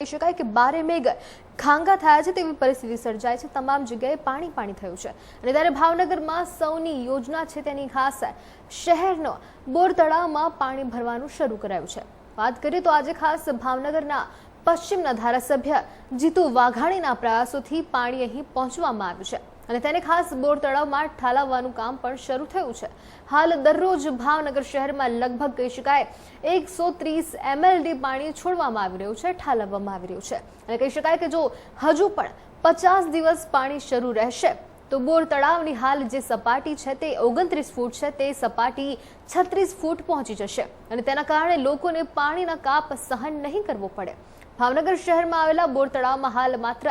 કહી શકાય કે બારે મેઘ ખાંગા થયા છે તેવી પરિસ્થિતિ સર્જાય છે। તમામ જગ્યાએ પાણી પાણી થયું છે અને ત્યારે ભાવનગરમાં સૌની યોજના છે તેની ખાસ શહેરનો બોર તળાવમાં પાણી ભરવાનું શરૂ કરાયું છે। વાત કરીએ તો આજે ખાસ ભાવનગરના પશ્ચિમના ધારાસભ્ય જીતુ વાઘાણીના પ્રયાસોથી પાણી અહીં પહોંચવામાં આવ્યું છે અને તેને ખાસ બોર તળાવમાં ઠાલવવાનું કામ પણ શરૂ થયું છે। હાલ દરરોજ ભાવનગર શહેરમાં લગભગ કહી શકાય 130 MLD પાણી છોડવામાં આવી રહ્યું છે, ઠાલવવામાં આવી રહ્યું છે અને કહી શકાય કે જો હજુ પણ 50 દિવસ પાણી શરૂ રહેશે તો બોર તળાવની હાલ જે સપાટી છે તે 29 ફૂટ છે તે સપાટી 36 ફૂટ પહોંચી જશે અને તેના કારણે લોકોને પાણીના કાપ સહન નહીં કરવો પડે। ભાવનગર શહેરમાં આવેલા બોર તળાવમાં હાલ માત્ર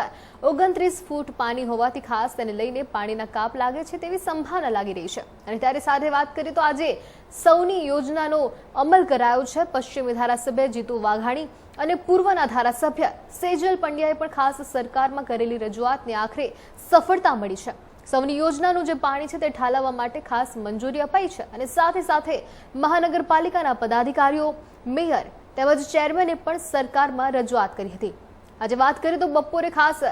29 ફૂટ પાણી હોવાથી ખાસ તેને લઈને પાણીના કાપ લાગે છે તેવી સંભાવના લાગી રહી છે અને ત્યારે સાથે વાત કરીએ તો આજે સૌની યોજનાનો અમલ કરાયો છે। પશ્ચિમી ધારાસભ્ય જીતુ વાઘાણી અને પૂર્વના ધારાસભ્ય સેજલ પંડ્યાએ પણ ખાસ સરકારમાં કરેલી રજૂઆતને આખરે સફળતા મળી છે। સૌની યોજનાનું જે પાણી છે તે ઠાલવવા માટે ખાસ મંજૂરી અપાઈ છે અને સાથે સાથે મહાનગરપાલિકાના પદાધિકારીઓ, મેયર તેમજ ચેરમેને પણ સરકારમાં રજૂઆત કરી હતી। આજે વાત કરીએ તો બપોરે ખાસ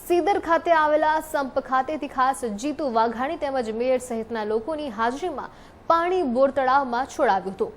સીદર ખાતે આવેલા સંપ ખાતેથી ખાસ જીતુ વાઘાણી તેમજ મેયર સહિતના લોકોની હાજરીમાં પાણી બોર તળાવમાં છોડાવ્યું હતું।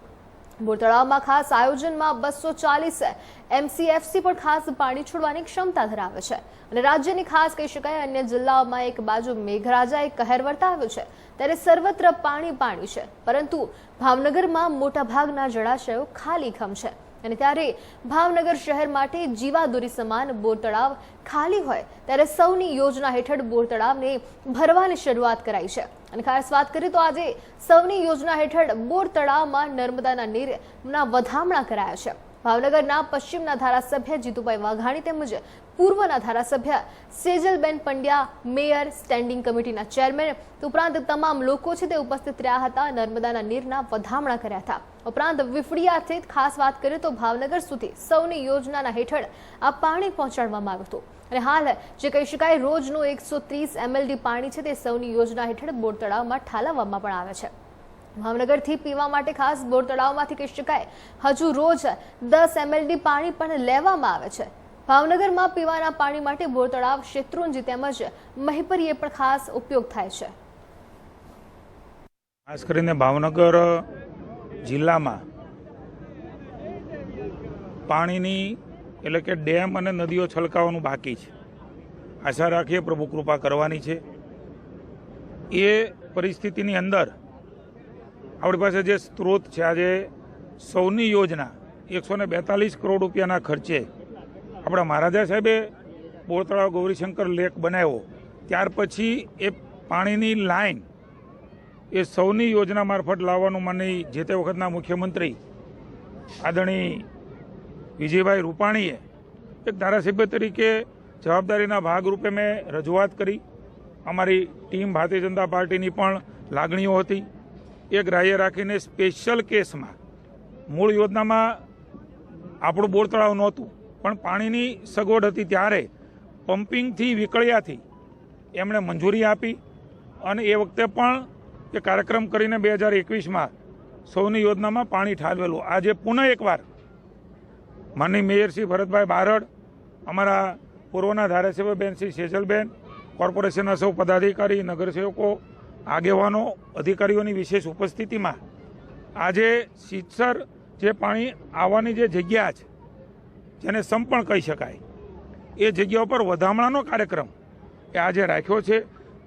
બોર તળાવમાં ખાસ આયોજનમાં 240 MCFC પણ ખાસ પાણી છોડવાની ક્ષમતા ધરાવે છે અને રાજ્યની ખાસ કહી શકાય અન્ય જિલ્લાઓમાં એક બાજુ મેઘરાજાએ કહેર વર્તાવ્યો છે ત્યારે સર્વત્ર પાણી પાણી છે, પરંતુ ભાવનગરમાં મોટાભાગના જળાશયો ખાલીખમ છે અને ત્યારે ભાવનગર શહેર માટે જીવાદોરી સમાન બોર તળાવ ખાલી હોય ત્યારે સૌની યોજના હેઠળ બોર તળાવને ભરવાની શરૂઆત કરાઈ છે અને ખાસ વાત કરીએ તો આજે સૌની યોજના હેઠળ બોર તળાવમાં નર્મદાના નીરના વધામણા કરાયા છે। ભાવનગરના પશ્ચિમના ધારાસભ્ય જીતુભાઈ વાઘાણી તેમજ પૂર્વના ધારાસભ્ય સેજલબેન પંડ્યા, મેયર, સ્ટેન્ડિંગ કમિટીના ચેરમેન ઉપરાંત તમામ લોકો છે તે ઉપસ્થિત રહ્યા હતા। નર્મદાના નીરના વધામણા કર્યા હતા। ઉપરાંત વિફળિયાથી ખાસ વાત કરીએ તો ભાવનગર સુધી સૌની યોજનાના હેઠળ આ પાણી પહોંચાડવામાં આવ્યું હતું અને હાલ જે કહી શકાય રોજનું 130 MLD પાણી છે તે સૌની યોજના હેઠળ બોર તળાવમાં ઠાલવવામાં પણ આવે છે। ભાવનગરથી પીવા માટે ખાસ બોર તળાવમાંથી કહી શકાય હજુ રોજ 10 MLD પાણી પણ લેવામાં આવે છે। ભાવનગરમાં પીવાના પાણી માટે બોર તળાવ શેત્રુંજી તેમજ મહીપરીએ પણ ખાસ ઉપયોગ થાય છે। ખાસ કરીને ભાવનગર જિલ્લામાં પાણીની એટલે કે ડેમ અને નદીઓ છલકાવાનું બાકી છે। આશા રાખીએ પ્રભુ કૃપા કરવાની છે। એ પરિસ્થિતિની અંદર આપણી પાસે જે સ્ત્રોત છે, આજે સૌની યોજના 142 કરોડ રૂપિયાના ખર્ચે આપણા મહારાજા સાહેબે બોર તળાવ ગૌરીશંકર લેક બનાવ્યો, ત્યાર પછી એ પાણીની લાઈન એ સૌની યોજના મારફત લાવવાનું માની જે તે વખતના મુખ્યમંત્રી આદરણીય વિજયભાઈ રૂપાણીએ એક ધારાસભ્ય તરીકે જવાબદારીના ભાગરૂપે મેં રજૂઆત કરી। અમારી ટીમ ભારતીય જનતા પાર્ટીની પણ લાગણીઓ હતી। એ ગ્રાહ્ય રાખીને સ્પેશિયલ કેસમાં મૂળ યોજનામાં આપણું બોર તળાવ નહોતું પણ પાણીની સગવડ હતી ત્યારે પમ્પિંગથી વિકળિયાથી એમણે મંજૂરી આપી અને એ વખતે પણ એ કાર્યક્રમ કરીને 2021માં સૌની યોજનામાં પાણી ઠાલવેલું। આજે પુનઃ એકવાર માનનીય મેયર શ્રી ભરતભાઈ બારડ, અમારા પૂર્વના ધારાસભ્ય બેન શ્રી સેજલબેન, કોર્પોરેશનના સૌ પદાધિકારી, નગરસેવકો, આગેવાનો, અધિકારીઓની વિશેષ ઉપસ્થિતિમાં આજે શીતસર જે પાણી આવવાની જે જગ્યા છે, જેને સંપ પણ કહી શકાય, એ જગ્યા ઉપર વધામણાનો કાર્યક્રમ એ આજે રાખ્યો છે।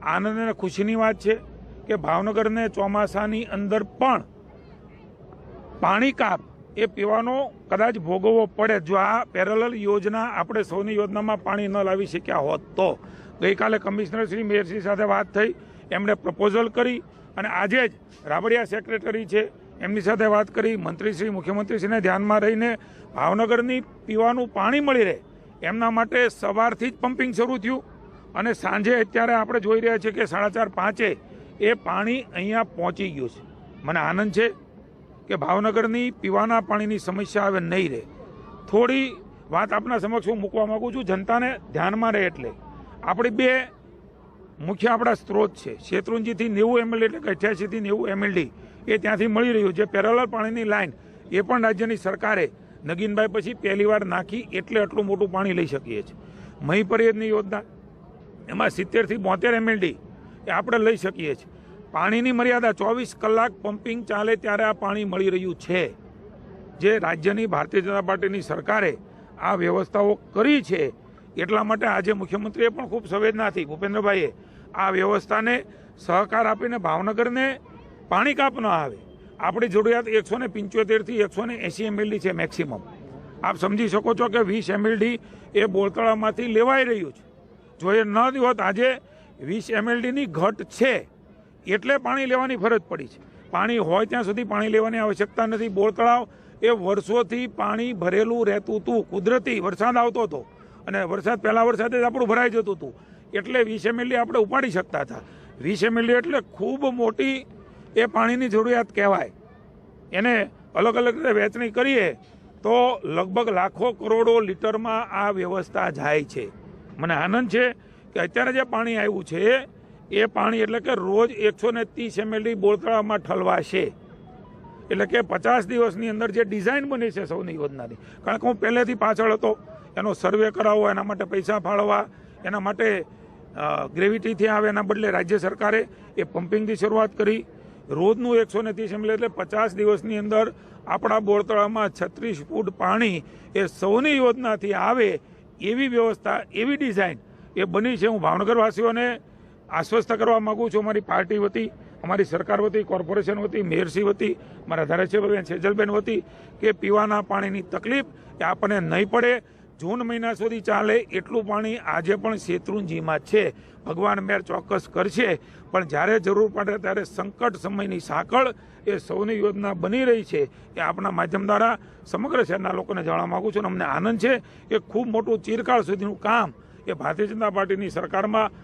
આનંદ અને ખુશીની વાત છે કે ભાવનગરને ચોમાસાની અંદર પણ પાણી કાપ એ પીવાનો કદાચ ભોગવવો પડે જો આ પેરેલલ યોજના આપણે સૌની યોજનામાં પાણી ન લાવી શક્યા હોત તો। ગઈકાલે કમિશનર શ્રી, મેયરશ્રી સાથે વાત થઈ, એમણે પ્રપોઝલ કરી અને આજે જ રાબડિયા સેક્રેટરી છે એમની સાથે વાત કરી, મંત્રીશ્રી, મુખ્યમંત્રીશ્રીને ધ્યાનમાં રહીને ભાવનગરની પીવાનું પાણી મળી રહે એમના માટે સવારથી જ પમ્પિંગ શરૂ થયું અને સાંજે અત્યારે આપણે જોઈ રહ્યા છીએ કે 4:30-5 એ પાણી અહીંયા પહોંચી ગયું છે। મને આનંદ છે કે ભાવનગરની પીવાના પાણીની સમસ્યા હવે નહીં રહે। થોડી વાત આપના સમક્ષ હું મૂકવા માગું છું, જનતાને ધ્યાનમાં રહે એટલે આપણી બે મુખ્ય આપણા સ્ત્રોત છે, શેત્રુંજીથી 90 MLD એટલે કે 88 થી 90 MLD એ ત્યાંથી મળી રહ્યું છે। પેરેલલ પાણીની લાઈન એ પણ રાજ્યની સરકારે નગીનભાઈ પછી પહેલી વાર નાખી એટલે આટલું મોટું પાણી લઈ શકીએ છીએ. મહી પરિયદની યોજના એમાં 70 થી 72 MLD એ આપણે લઈ શકીએ છીએ. પાણીની મર્યાદા 24 કલાક પમ્પિંગ ચાલે ત્યારે આ પાણી મળી રહ્યું છે. જે રાજ્યની ભારતીય જનતા પાર્ટીની સરકારે આ વ્યવસ્થાઓ કરી છે એટલા માટે આજે મુખ્યમંત્રીએ પણ ખૂબ સંવેદનાથી ભૂપેન્દ્રભાઈએ આ વ્યવસ્થાને સહકાર આપીને ભાવનગરને પાણી કાપ ન આવે. આપણી જરૂરિયાત 175 થી 180 MLD છે મેક્સિમમ. આપ સમજી શકો છો કે 20 MLD એ બોરતળામાંથી લેવાઈ રહ્યું છે. જો એ ન હોત આજે 20 MLDની ઘટ છે એટલે પાણી લેવાની ફરજ પડી છે. પાણી હોય ત્યાં સુધી પાણી લેવાની આવશ્યકતા નથી. બોર તળાવ એ વર્ષોથી પાણી ભરેલું રહેતું હતું. કુદરતી વરસાદ આવતો હતો અને પહેલા વરસાદે જ આપણું ભરાઈ જતું હતું એટલે 20 MLD આપણે ઉપાડી શકતા હતા. 20 MLD એટલે ખૂબ મોટી એ પાણીની જરૂરિયાત કહેવાય. એને અલગ અલગ રીતે વહેંચણી કરીએ તો લગભગ લાખો કરોડો લીટરમાં આ વ્યવસ્થા જાય છે. મને આનંદ છે કે અત્યારે જે પાણી આવ્યું છે એ પાણી એટલે કે રોજ 130 MLD બોર તળાવમાં ઠલવાશે. એટલે કે 50 દિવસની અંદર જે ડિઝાઇન બની છે સૌની યોજનાની, કારણ કે હું પહેલેથી પાછળ હતો, એનો સર્વે કરાવવો, એના માટે પૈસા ફાળવવા, એના માટે ગ્રેવિટીથી આવે એના બદલે રાજ્ય સરકારે એ પમ્પિંગથી શરૂઆત કરી. રોજનું 130 MLD એટલે 50 દિવસની અંદર આપણા બોર તળાવમાં 36 ફૂટ પાણી એ સૌની યોજનાથી આવે એવી વ્યવસ્થા, એવી ડિઝાઇન એ બની છે. હું ભાવનગરવાસીઓને આશ્વસ્ત કરવા માગું છું, અમારી પાર્ટી વતી, અમારી સરકાર વતી, કોર્પોરેશન વતી, મેયરશ્રી વતી, મારા ધારાસભ્ય સેજલબેન વતી કે પીવાના પાણીની તકલીફ એ આપણને નહીં પડે. જૂન મહિના સુધી ચાલે એટલું પાણી આજે પણ શેત્રુંજીમાં છે. ભગવાન મેર ચોક્કસ કરશે, પણ જ્યારે જરૂર પડે ત્યારે સંકટ સમયની સાંકળ એ સૌની યોજના બની રહી છે એ આપણા માધ્યમ દ્વારા સમગ્ર શહેરના લોકોને જણાવવા માગું છું. અને અમને આનંદ છે કે ખૂબ મોટું ચિરકાળ સુધીનું કામ એ ભારતીય જનતા પાર્ટીની સરકારમાં